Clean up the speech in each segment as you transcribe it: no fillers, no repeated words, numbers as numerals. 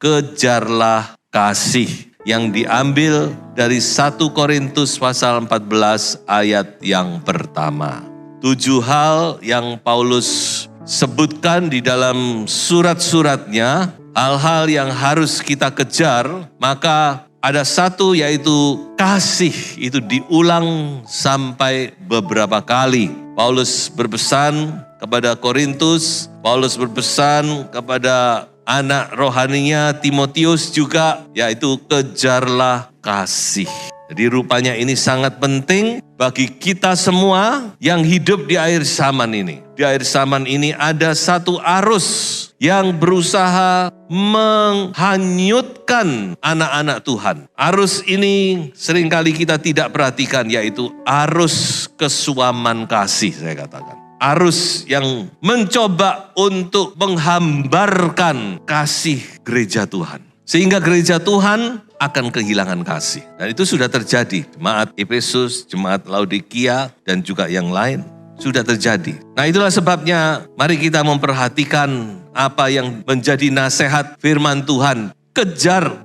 kejarlah kasih yang diambil dari 1 Korintus pasal 14 ayat yang pertama. 7 hal yang Paulus sebutkan di dalam surat-suratnya, hal-hal yang harus kita kejar, maka ada satu yaitu kasih, itu diulang sampai beberapa kali. Paulus berpesan kepada Korintus, Paulus berpesan kepada anak rohaninya Timotius juga, yaitu kejarlah kasih. Jadi rupanya ini sangat penting bagi kita semua yang hidup di akhir zaman ini. Di akhir zaman ini ada satu arus yang berusaha menghanyutkan anak-anak Tuhan. Arus ini seringkali kita tidak perhatikan, yaitu arus kesuaman kasih, saya katakan. Arus yang mencoba untuk menghambarkan kasih gereja Tuhan. Sehingga gereja Tuhan akan kehilangan kasih. Dan itu sudah terjadi. Jemaat Efesus, jemaat Laodikia, dan juga yang lain sudah terjadi. Nah, itulah sebabnya mari kita memperhatikan apa yang menjadi nasihat firman Tuhan. Kejar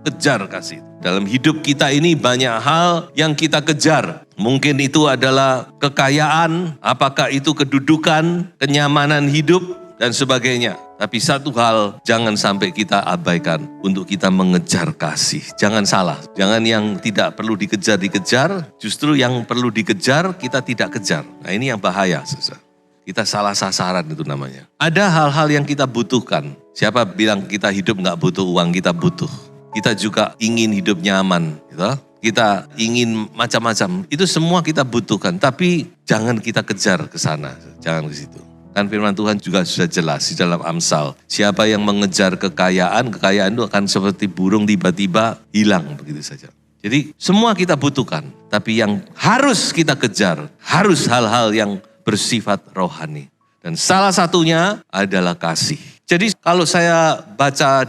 kasih. Dalam hidup kita ini banyak hal yang kita kejar. Mungkin itu adalah kekayaan, apakah itu kedudukan, kenyamanan hidup, dan sebagainya. Tapi satu hal jangan sampai kita abaikan untuk kita mengejar kasih. Jangan salah, jangan yang tidak perlu dikejar, justru yang perlu dikejar kita tidak kejar. Nah, ini yang bahaya, saudara. Kita salah sasaran itu namanya. Ada hal-hal yang kita butuhkan. Siapa bilang kita hidup nggak butuh uang, kita butuh. Kita juga ingin hidup nyaman, gitu. Kita ingin macam-macam. Itu semua kita butuhkan, tapi jangan kita kejar ke sana, jangan ke situ. Kan firman Tuhan juga sudah jelas di dalam Amsal. Siapa yang mengejar kekayaan itu akan seperti burung tiba-tiba hilang begitu saja. Jadi semua kita butuhkan, tapi yang harus kita kejar, harus hal-hal yang bersifat rohani. Dan salah satunya adalah kasih. Jadi kalau saya baca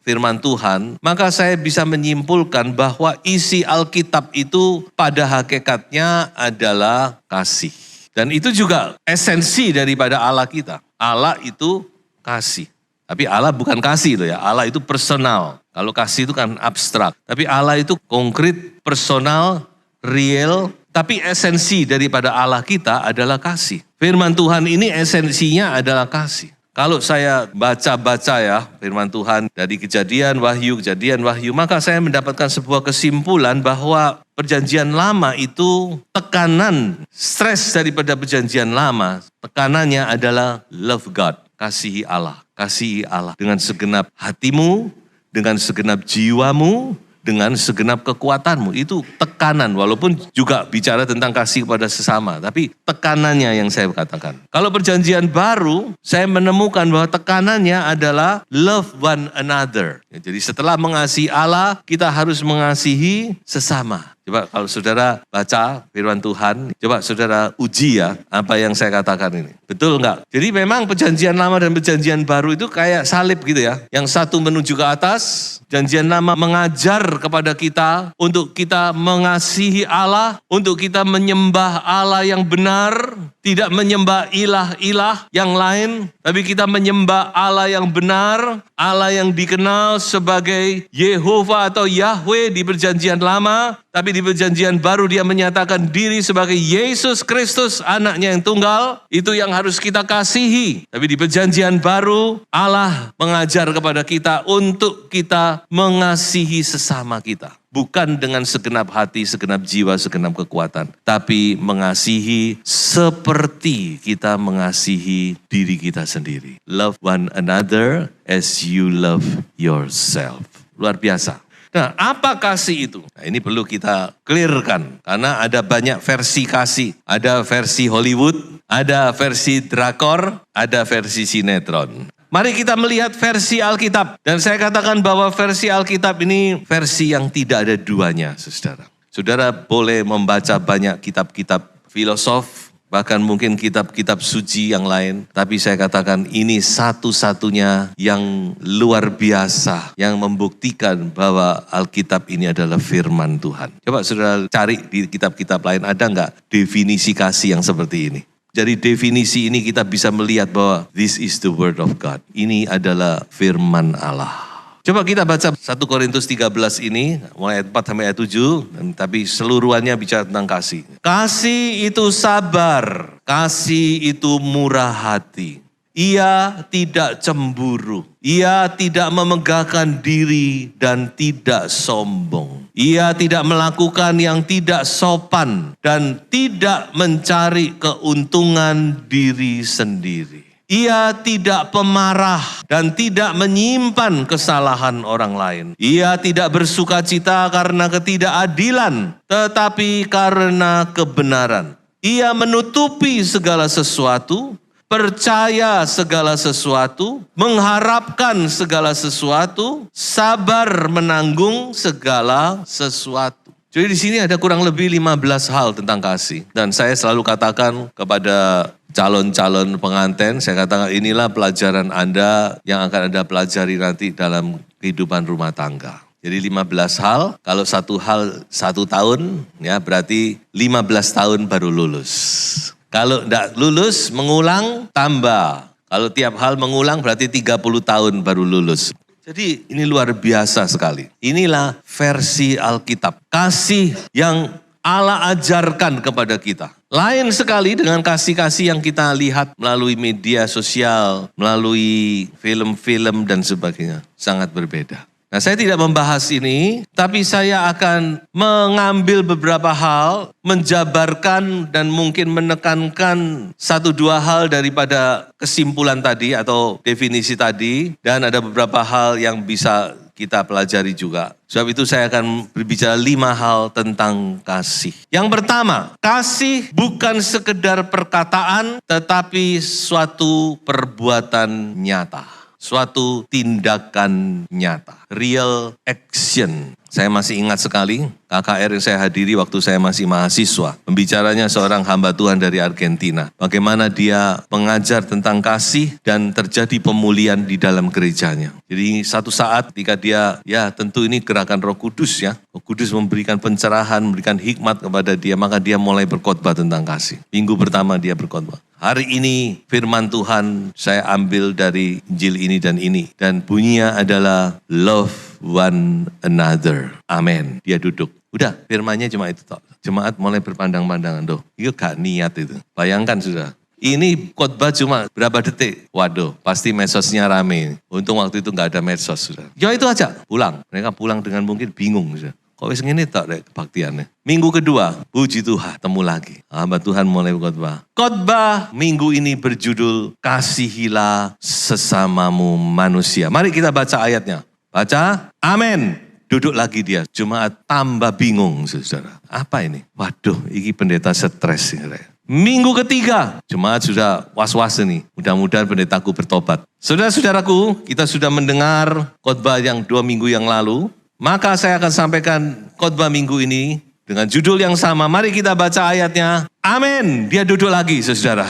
firman Tuhan, maka saya bisa menyimpulkan bahwa isi Alkitab itu pada hakikatnya adalah kasih. Dan itu juga esensi daripada Allah kita. Allah itu kasih. Tapi Allah bukan kasih loh ya, Allah itu personal. Kalau kasih itu kan abstrak. Tapi Allah itu konkret, personal, real. Tapi esensi daripada Allah kita adalah kasih. Firman Tuhan ini esensinya adalah kasih. Kalau saya baca ya firman Tuhan dari kejadian wahyu, maka saya mendapatkan sebuah kesimpulan bahwa perjanjian lama itu tekanan, stres daripada perjanjian lama, tekanannya adalah love God, kasihi Allah dengan segenap hatimu, dengan segenap jiwamu, dengan segenap kekuatanmu. Itu tekanan, walaupun juga bicara tentang kasih kepada sesama. Tapi tekanannya yang saya katakan. Kalau perjanjian baru, saya menemukan bahwa tekanannya adalah love one another. Jadi setelah mengasihi Allah, kita harus mengasihi sesama. Coba kalau saudara baca firman Tuhan, coba saudara uji ya apa yang saya katakan ini. Betul enggak? Jadi memang perjanjian lama dan perjanjian baru itu kayak salib gitu ya. Yang satu menuju ke atas, perjanjian lama mengajar kepada kita untuk kita mengasihi Allah, untuk kita menyembah Allah yang benar, tidak menyembah ilah-ilah yang lain, tapi kita menyembah Allah yang benar, Allah yang dikenal sebagai Yehova atau Yahweh di perjanjian lama. Tapi di perjanjian baru dia menyatakan diri sebagai Yesus Kristus, anaknya yang tunggal. Itu yang harus kita kasihi. Tapi di perjanjian baru Allah mengajar kepada kita untuk kita mengasihi sesama kita. Bukan dengan segenap hati, segenap jiwa, segenap kekuatan. Tapi mengasihi seperti kita mengasihi diri kita sendiri. Love one another as you love yourself. Luar biasa. Nah, apa kasih itu? Nah, ini perlu kita clearkan. Karena ada banyak versi kasih. Ada versi Hollywood, ada versi drakor, ada versi sinetron. Mari kita melihat versi Alkitab. Dan saya katakan bahwa versi Alkitab ini versi yang tidak ada duanya, saudara. Saudara boleh membaca banyak kitab-kitab filosof, bahkan mungkin kitab-kitab suci yang lain. Tapi saya katakan ini satu-satunya yang luar biasa, yang membuktikan bahwa Alkitab ini adalah firman Tuhan. Coba saudara cari di kitab-kitab lain, ada enggak definisi kasih yang seperti ini? Dari definisi ini kita bisa melihat bahwa this is the word of God. Ini adalah firman Allah. Coba kita baca 1 Korintus 13 ini, mulai ayat 4 sampai ayat 7, tapi seluruhannya bicara tentang kasih. Kasih itu sabar, kasih itu murah hati. Ia tidak cemburu, ia tidak memegahkan diri dan tidak sombong. Ia tidak melakukan yang tidak sopan dan tidak mencari keuntungan diri sendiri. Ia tidak pemarah dan tidak menyimpan kesalahan orang lain. Ia tidak bersukacita karena ketidakadilan, tetapi karena kebenaran. Ia menutupi segala sesuatu, percaya segala sesuatu, mengharapkan segala sesuatu, sabar menanggung segala sesuatu. Jadi di sini ada kurang lebih 15 hal tentang kasih. Dan saya selalu katakan kepada calon-calon pengantin, saya katakan inilah pelajaran Anda yang akan Anda pelajari nanti dalam kehidupan rumah tangga. Jadi 15 hal, kalau satu hal 1 tahun, ya berarti 15 tahun baru lulus. Kalau tidak lulus, mengulang, tambah. Kalau tiap hal mengulang berarti 30 tahun baru lulus. Jadi ini luar biasa sekali. Inilah versi Alkitab. Kasih yang Allah ajarkan kepada kita. Lain sekali dengan kasih-kasih yang kita lihat melalui media sosial, melalui film-film dan sebagainya. Sangat berbeda. Nah, saya tidak membahas ini, tapi saya akan mengambil beberapa hal, menjabarkan dan mungkin menekankan 1-2 hal daripada kesimpulan tadi atau definisi tadi, dan ada beberapa hal yang bisa kita pelajari juga. Sebab itu saya akan berbicara 5 hal tentang kasih. Yang pertama, kasih bukan sekedar perkataan, tetapi suatu perbuatan nyata. Suatu tindakan nyata, real action. Saya masih ingat sekali KKR yang saya hadiri waktu saya masih mahasiswa. Pembicaranya seorang hamba Tuhan dari Argentina. Bagaimana dia mengajar tentang kasih dan terjadi pemulihan di dalam gerejanya. Jadi satu saat ketika dia, ya tentu ini gerakan Roh Kudus ya. Roh Kudus memberikan pencerahan, memberikan hikmat kepada dia. Maka dia mulai berkhotbah tentang kasih. Minggu pertama dia berkhotbah. Hari ini firman Tuhan saya ambil dari Injil ini dan ini. Dan bunyinya adalah love one another. Amin. Dia duduk. Udah firmannya cuma itu toh. Jemaat mulai berpandang-pandangan. Doh, itu gak niat itu. Bayangkan sudah. Ini khotbah cuma berapa detik. Waduh, pasti medsosnya rame. Untung waktu itu gak ada medsos sudah. Ya itu aja. Pulang. Mereka pulang dengan mungkin bingung sudah. Kok wis ngene tak rek kebaktiannya. Minggu kedua, puji Tuhan, temu lagi. Hamba Tuhan mulai berkhotbah. Khotbah minggu ini berjudul Kasihilah sesamamu manusia. Mari kita baca ayatnya. Baca, amin. Duduk lagi dia. Jemaat tambah bingung, saudara. Apa ini? Waduh, ini pendeta stres. Minggu ketiga, jemaat sudah was-was nih. Mudah-mudahan pendetaku bertobat. Saudara-saudaraku, kita sudah mendengar khotbah yang 2 minggu yang lalu. Maka saya akan sampaikan khotbah minggu ini dengan judul yang sama. Mari kita baca ayatnya. Amin. Dia duduk lagi, saudara.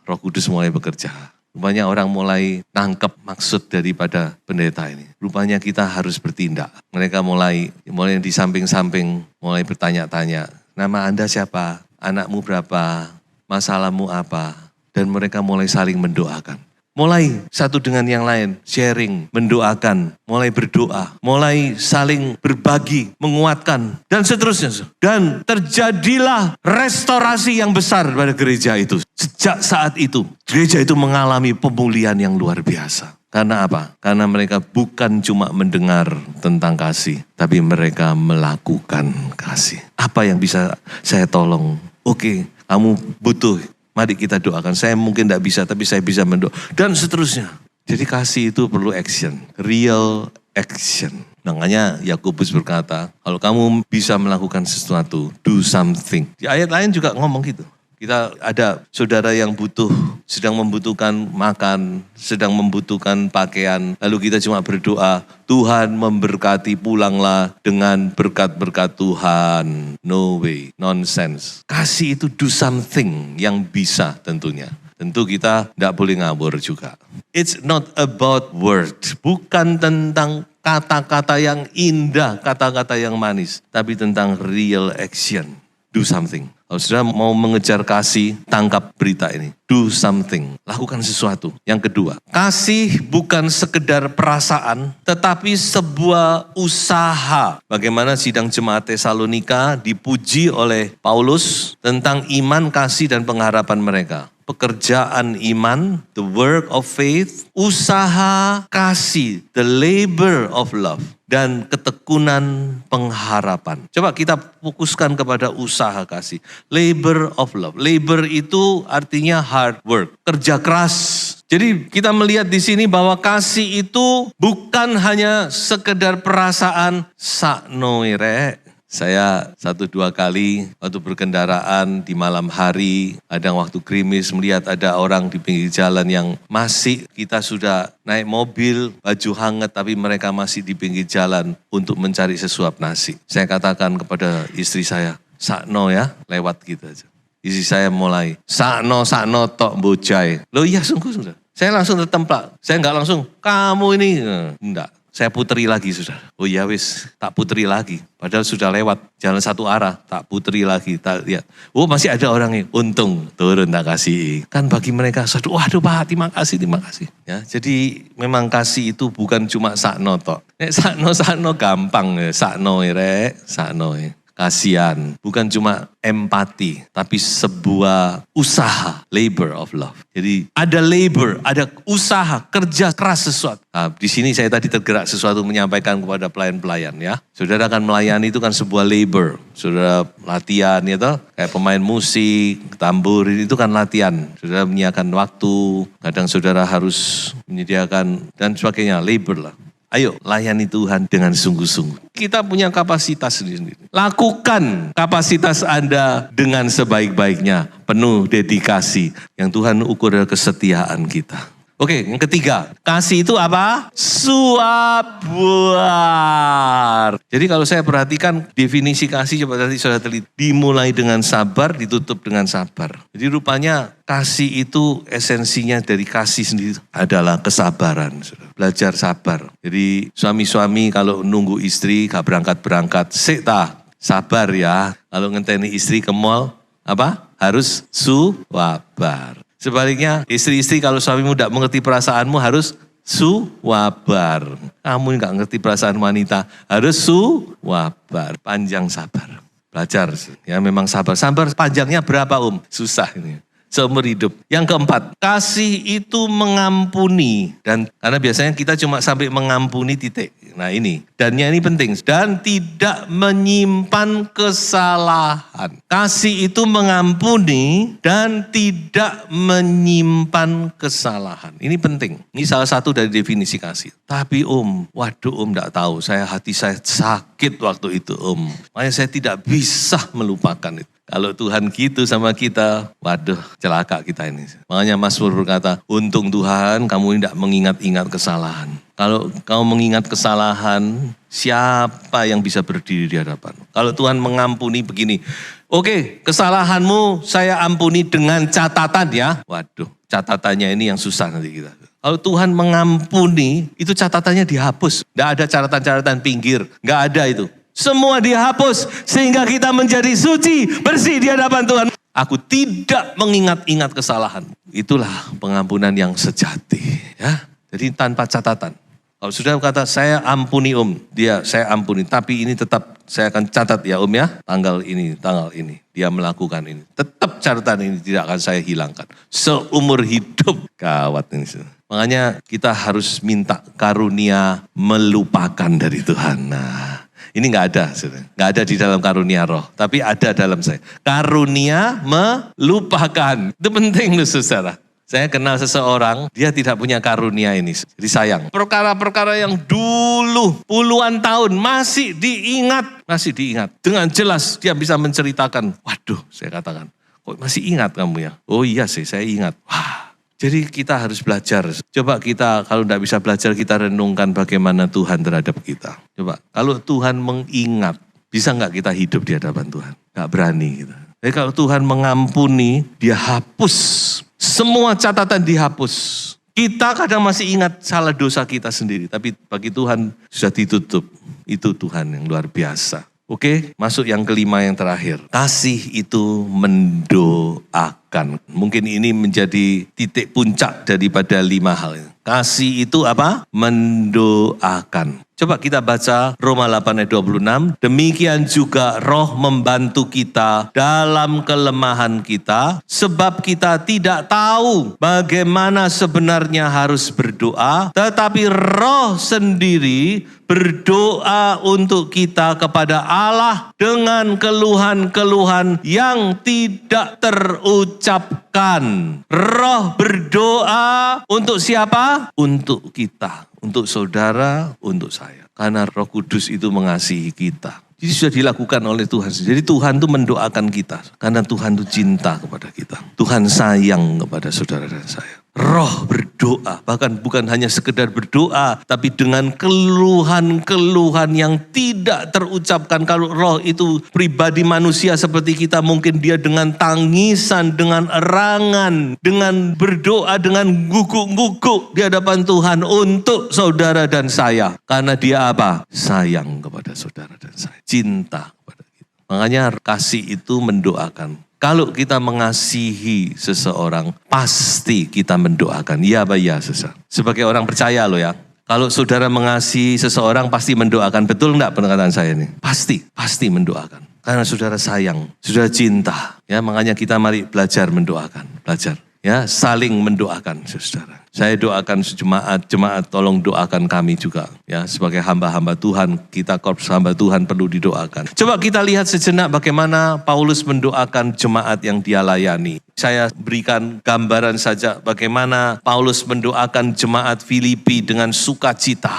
Roh Kudus mulai bekerja. Rupanya orang mulai nangkep maksud daripada pendeta ini. Rupanya kita harus bertindak. Mereka mulai di samping-samping, mulai bertanya-tanya. Nama Anda siapa? Anakmu berapa? Masalahmu apa? Dan mereka mulai saling mendoakan. Mulai satu dengan yang lain, sharing, mendoakan, mulai berdoa, mulai saling berbagi, menguatkan, dan seterusnya. Dan terjadilah restorasi yang besar pada gereja itu. Sejak saat itu, gereja itu mengalami pemulihan yang luar biasa. Karena apa? Karena mereka bukan cuma mendengar tentang kasih, tapi mereka melakukan kasih. Apa yang bisa saya tolong? Oke, kamu butuh. Mari kita doakan. Saya mungkin tidak bisa, tapi saya bisa mendoa. Dan seterusnya. Jadi kasih itu perlu action. Real action. Makanya Yakobus berkata, kalau kamu bisa melakukan sesuatu, do something. Di ayat lain juga ngomong gitu. Kita ada saudara yang sedang membutuhkan makan, sedang membutuhkan pakaian. Lalu kita cuma berdoa, Tuhan memberkati, pulanglah dengan berkat-berkat Tuhan. No way, nonsense. Kasih itu do something yang bisa tentunya. Tentu kita tidak boleh ngawur juga. It's not about word. Bukan tentang kata-kata yang indah, kata-kata yang manis. Tapi tentang real action. Do something. Kalau saudara mau mengejar kasih, tangkap berita ini. Do something, lakukan sesuatu. Yang kedua, kasih bukan sekedar perasaan, tetapi sebuah usaha. Bagaimana sidang jemaat Tesalonika dipuji oleh Paulus tentang iman, kasih, dan pengharapan mereka. Pekerjaan iman, the work of faith, usaha kasih, the labor of love, dan ketekunan pengharapan. Coba kita fokuskan kepada usaha kasih, labor of love. Labor itu artinya hard work, kerja keras. Jadi kita melihat di sini bahwa kasih itu bukan hanya sekedar perasaan sakno rek. Saya 1-2 kali waktu berkendaraan di malam hari, ada waktu gerimis melihat ada orang di pinggir jalan yang masih, kita sudah naik mobil, baju hangat, tapi mereka masih di pinggir jalan untuk mencari sesuap nasi. Saya katakan kepada istri saya, sakno ya, lewat gitu aja. Istri saya mulai, sakno tok bojai. Loh iya sungguh sudah. Saya langsung tertemplak, saya enggak langsung, kamu ini, enggak. Saya puteri lagi sudah. Oh ya wis, tak puteri lagi. Padahal sudah lewat jalan satu arah, tak puteri lagi. Tak lihat. Oh masih ada orang yang untung turun tak kasih. Kan bagi mereka, waduh Pak, terima kasih. Ya, jadi memang kasih itu bukan cuma sakno tok. Nek sakno gampang ya, sakno rek, sakno. Kasihan, bukan cuma empati, tapi sebuah usaha, labor of love. Jadi ada labor, ada usaha, kerja keras sesuatu. Nah, di sini saya tadi tergerak sesuatu menyampaikan kepada pelayan-pelayan ya. Saudara akan melayani itu kan sebuah labor. Saudara latihan ya toh, kayak pemain musik, tambur itu kan latihan. Saudara menyiapkan waktu, kadang saudara harus menyediakan dan sebagainya, labor lah. Ayo layani Tuhan dengan sungguh-sungguh. Kita punya kapasitas sendiri. Lakukan kapasitas Anda dengan sebaik-baiknya. Penuh dedikasi. Yang Tuhan ukur adalah kesetiaan kita. Oke, yang ketiga. Kasih itu apa? Sabar. Jadi kalau saya perhatikan definisi kasih, coba tadi saudara teliti. Dimulai dengan sabar, ditutup dengan sabar. Jadi rupanya kasih itu esensinya dari kasih sendiri adalah kesabaran. Belajar sabar. Jadi suami-suami kalau nunggu istri gak berangkat-berangkat, sabar ya. Kalau ngenteni istri ke mall, apa? Harus sabar. Sebaliknya, istri-istri kalau suamimu tidak mengerti perasaanmu harus sabar. Kamu nggak ngerti perasaan wanita, harus sabar. Panjang sabar. Belajar, ya memang sabar. Sabar panjangnya berapa Susah ini. Seumur hidup. Yang keempat, kasih itu mengampuni. Dan karena biasanya kita cuma sampai mengampuni titik. Nah ini, dannya ini penting. Dan tidak menyimpan kesalahan. Kasih itu mengampuni dan tidak menyimpan kesalahan. Ini penting. Ini salah satu dari definisi kasih. Tapi waduh enggak tahu. Hati saya sakit waktu itu Makanya saya tidak bisa melupakan itu. Kalau Tuhan gitu sama kita, waduh celaka kita ini. Makanya Mazmur berkata, untung Tuhan kamu tidak mengingat-ingat kesalahan. Kalau kamu mengingat kesalahan, siapa yang bisa berdiri di hadapan? Kalau Tuhan mengampuni begini, oke, kesalahanmu saya ampuni dengan catatan ya. Waduh, catatannya ini yang susah nanti kita. Kalau Tuhan mengampuni, itu catatannya dihapus. Tidak ada catatan-catatan pinggir, nggak ada itu. Semua dihapus sehingga kita menjadi suci, bersih di hadapan Tuhan. Aku tidak mengingat-ingat kesalahan. Itulah pengampunan yang sejati. Ya, jadi tanpa catatan. Kalau sudah kata saya ampuni saya ampuni. Tapi ini tetap saya akan catat ya ya. Tanggal ini. Dia melakukan ini. Tetap catatan ini tidak akan saya hilangkan. Seumur hidup. Gawat ini. Makanya kita harus minta karunia melupakan dari Tuhan. Nah. Ini nggak ada, nggak ada di dalam karunia roh, tapi ada dalam saya. Karunia melupakan, itu penting loh saudara. Saya kenal seseorang, dia tidak punya karunia ini, jadi sayang. Perkara-perkara yang dulu puluhan tahun masih diingat. Dengan jelas dia bisa menceritakan, waduh saya katakan, kok masih ingat kamu ya? Oh iya sih saya ingat, wah. Jadi kita harus belajar. Coba kita kalau tidak bisa belajar kita renungkan bagaimana Tuhan terhadap kita. Coba kalau Tuhan mengingat, bisa nggak kita hidup di hadapan Tuhan? Nggak berani kita. Jadi kalau Tuhan mengampuni, dia hapus. Semua catatan dihapus. Kita kadang masih ingat salah dosa kita sendiri. Tapi bagi Tuhan sudah ditutup. Itu Tuhan yang luar biasa. Oke, masuk yang kelima yang terakhir. Kasih itu mendoakan. Mungkin ini menjadi titik puncak daripada 5 hal. Kasih itu apa? Mendoakan. Coba kita baca Roma 8 ayat 26. Demikian juga Roh membantu kita dalam kelemahan kita, sebab kita tidak tahu bagaimana sebenarnya harus berdoa, tetapi Roh sendiri berdoa untuk kita kepada Allah dengan keluhan-keluhan yang tidak terucapkan. Roh berdoa untuk siapa? Untuk kita, untuk saudara, untuk saya. Karena Roh Kudus itu mengasihi kita. Jadi sudah dilakukan oleh Tuhan. Jadi Tuhan itu mendoakan kita. Karena Tuhan itu cinta kepada kita. Tuhan sayang kepada saudara dan saya. Roh berdoa, bahkan bukan hanya sekedar berdoa, tapi dengan keluhan-keluhan yang tidak terucapkan. Kalau roh itu pribadi manusia seperti kita, mungkin dia dengan tangisan, dengan erangan, dengan berdoa, dengan guguk-guguk di hadapan Tuhan untuk saudara dan saya. Karena dia apa? Sayang kepada saudara dan saya, cinta kepada kita. Makanya kasih itu mendoakan. Kalau kita mengasihi seseorang, pasti kita mendoakan. Iya apa iya, saudara? Sebagai orang percaya loh ya. Kalau saudara mengasihi seseorang, pasti mendoakan. Betul enggak pendekatan saya ini? Pasti mendoakan. Karena saudara sayang, saudara cinta. Ya, makanya kita mari belajar mendoakan. Belajar. Ya, saling mendoakan, saudara. Saya doakan jemaat tolong doakan kami juga. Ya, sebagai hamba-hamba Tuhan, kita korps hamba Tuhan perlu didoakan. Coba kita lihat sejenak bagaimana Paulus mendoakan jemaat yang dia layani. Saya berikan gambaran saja bagaimana Paulus mendoakan jemaat Filipi dengan sukacita.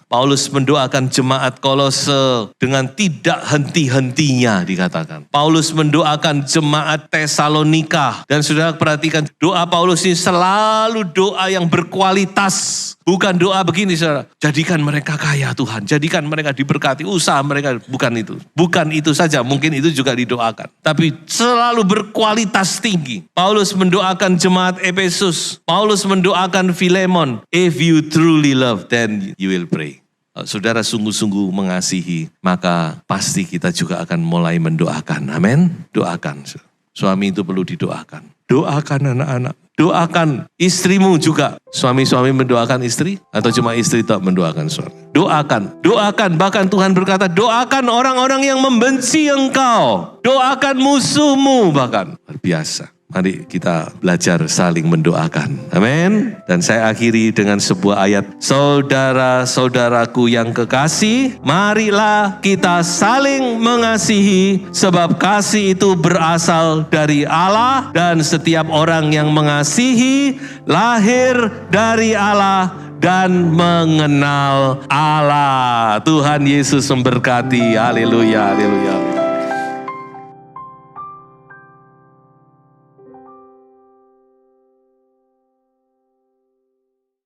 Paulus mendoakan jemaat Kolose dengan tidak henti-hentinya dikatakan. Paulus mendoakan jemaat Tesalonika. Dan saudara perhatikan doa Paulus ini selalu doa yang berkualitas. Bukan doa begini saudara, jadikan mereka kaya Tuhan, jadikan mereka diberkati, usaha mereka, bukan itu. Bukan itu saja, mungkin itu juga didoakan. Tapi selalu berkualitas tinggi. Paulus mendoakan jemaat Efesus. Paulus mendoakan Filemon. If you truly love, then you will pray. Saudara sungguh-sungguh mengasihi, maka pasti kita juga akan mulai mendoakan. Amin. Doakan. Suami itu perlu didoakan. Doakan anak-anak. Doakan istrimu juga. Suami-suami mendoakan istri atau cuma istri tak mendoakan suami? Doakan. Doakan. Bahkan Tuhan berkata, doakan orang-orang yang membenci engkau. Doakan musuhmu bahkan. Luar biasa. Mari kita belajar saling mendoakan. Amin. Dan saya akhiri dengan sebuah ayat. Saudara-saudaraku yang kekasih, marilah kita saling mengasihi, sebab kasih itu berasal dari Allah, dan setiap orang yang mengasihi lahir dari Allah dan mengenal Allah. Tuhan Yesus memberkati. Haleluya, haleluya.